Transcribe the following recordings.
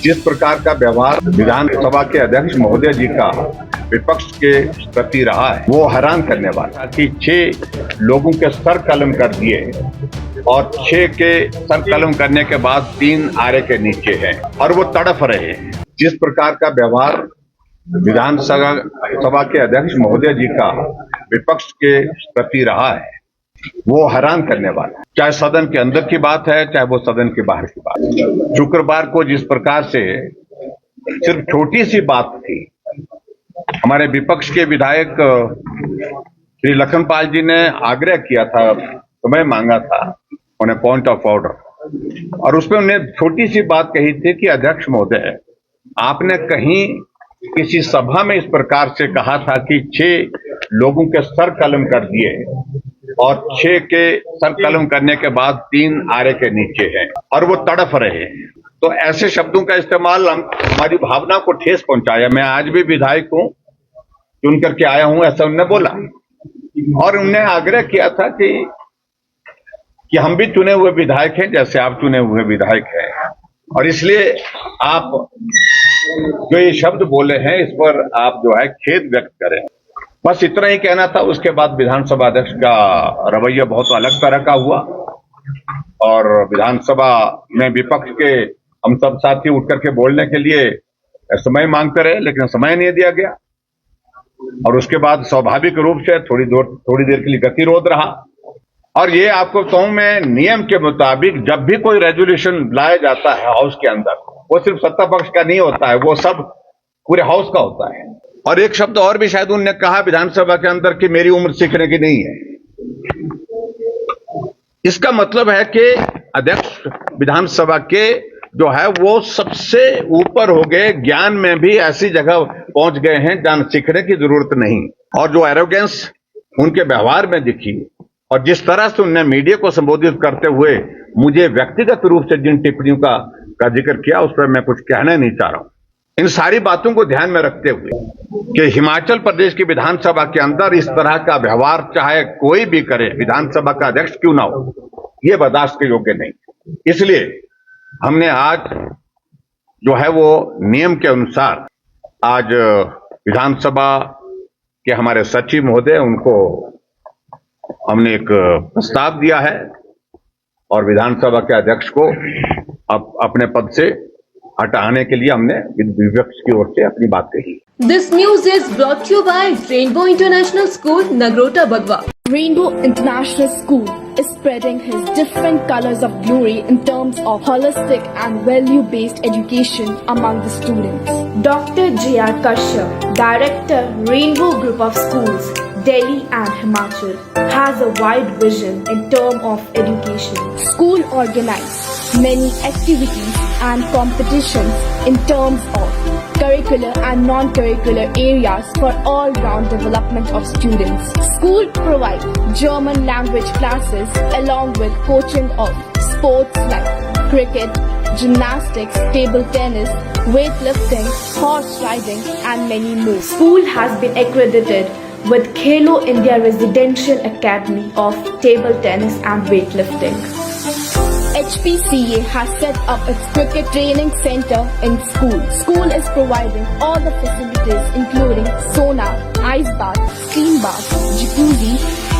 जिस प्रकार का व्यवहार विधानसभा के अध्यक्ष महोदय जी का विपक्ष के प्रति रहा है वो हैरान करने वाला कि 6 लोगों के सर कलम कर दिए और 6 के सर कलम करने के बाद 3 आरे के नीचे हैं और वो तड़फ रहे हैं। जिस प्रकार का व्यवहार विधानसभा के अध्यक्ष महोदय जी का विपक्ष के प्रति रहा है वो हैरान करने वाला है। चाहे सदन के अंदर की बात है चाहे वो सदन के बाहर की बात है। शुक्रवार को जिस प्रकार से सिर्फ छोटी सी बात थी, हमारे विपक्ष के विधायक श्री लखनपाल जी ने आग्रह किया था, समय मांगा था उन्हें पॉइंट ऑफ ऑर्डर, और उसमें उन्हें छोटी सी बात कही थी कि अध्यक्ष महोदय आपने कहीं किसी सभा में इस प्रकार से कहा था कि 6 लोगों के सर कलम कर दिए और 6 के सर कलम करने के बाद 3 आरे के नीचे हैं और वो तड़फ रहे हैं। तो ऐसे शब्दों का इस्तेमाल हमारी भावना को ठेस पहुंचाया। मैं आज भी विधायक हूं, चुन करके आया हूं, ऐसा उन्होंने बोला और उन्होंने आग्रह किया था कि हम भी चुने हुए विधायक हैं जैसे आप चुने हुए विधायक हैं, और इसलिए आप जो ये शब्द बोले हैं इस पर आप जो है खेद व्यक्त करें। बस इतना ही कहना था। उसके बाद विधानसभा अध्यक्ष का रवैया बहुत अलग तरह का हुआ और विधानसभा में विपक्ष के हम सब साथी उठ करके बोलने के लिए समय मांगते रहे, लेकिन समय नहीं दिया गया और उसके बाद स्वाभाविक रूप से थोड़ी देर के लिए गतिरोध रहा। और ये आपको कहूं मैं, नियम के मुताबिक जब भी कोई रेजोल्यूशन लाया जाता है हाउस के अंदर, वो सिर्फ सत्ता पक्ष का नहीं होता है, वो सब पूरे हाउस का होता है। और एक शब्द और भी शायद उन्होंने कहा विधानसभा के अंदर कि मेरी उम्र सीखने की नहीं है। इसका मतलब है कि अध्यक्ष विधानसभा के जो है वो सबसे ऊपर हो गए, ज्ञान में भी ऐसी जगह पहुंच गए हैं जहां सीखने की जरूरत नहीं। और जो एरोगेंस उनके व्यवहार में दिखी और जिस तरह से उन्होंने मीडिया को संबोधित करते हुए मुझे व्यक्तिगत रूप से जिन टिप्पणियों का जिक्र किया उस पर मैं कुछ कहना नहीं चाह रहा हूं। इन सारी बातों को ध्यान में रखते हुए कि हिमाचल प्रदेश की विधानसभा के अंदर इस तरह का व्यवहार चाहे कोई भी करे, विधानसभा का अध्यक्ष क्यों ना हो, यह बर्दाश्त के योग्य नहीं। इसलिए हमने आज जो है वो नियम के अनुसार आज विधानसभा के हमारे सचिव महोदय उनको हमने एक प्रस्ताव दिया है और विधानसभा के अध्यक्ष को अब अपने पद से हटाने के लिए हमने विपक्ष की ओर से अपनी बात कही। This news is brought to you by Rainbow International School, Nagrota, Bagwan. Rainbow International School is spreading his different colors of glory in terms of holistic and value-based education among the students. Dr. J.R. Kashyap, Director, Rainbow Group of Schools, Delhi and Himachal, has a wide vision in terms of education. School organize many activities and competitions in terms of curricular and non-curricular areas for all-round development of students. School provides German language classes along with coaching of sports like cricket, gymnastics, table tennis, weightlifting, horse riding and many more. School has been accredited with Khelo India Residential Academy of Table Tennis and Weightlifting. HPCA has set up its cricket training center in school. School is providing all the facilities including sauna, ice bath, steam bath, jacuzzi,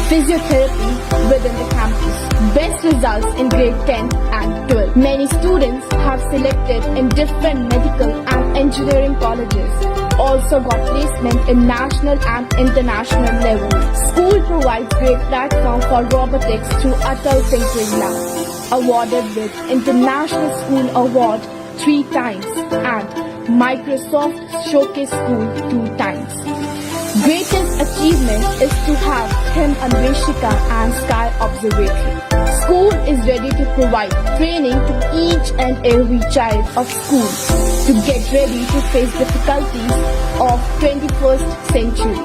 physiotherapy within the campus. Best results in grade 10 and 12. Many students have selected in different medical and engineering colleges. Also got placement in national and international level. School provides great platform for robotics through Atal Tinkering Lab. Awarded with International School Award 3 times and Microsoft Showcase School 2 times. Greatest achievement is to have Him Anveshika and Sky Observatory. School is ready to provide training to each and every child of school to get ready to face difficulties of 21st century.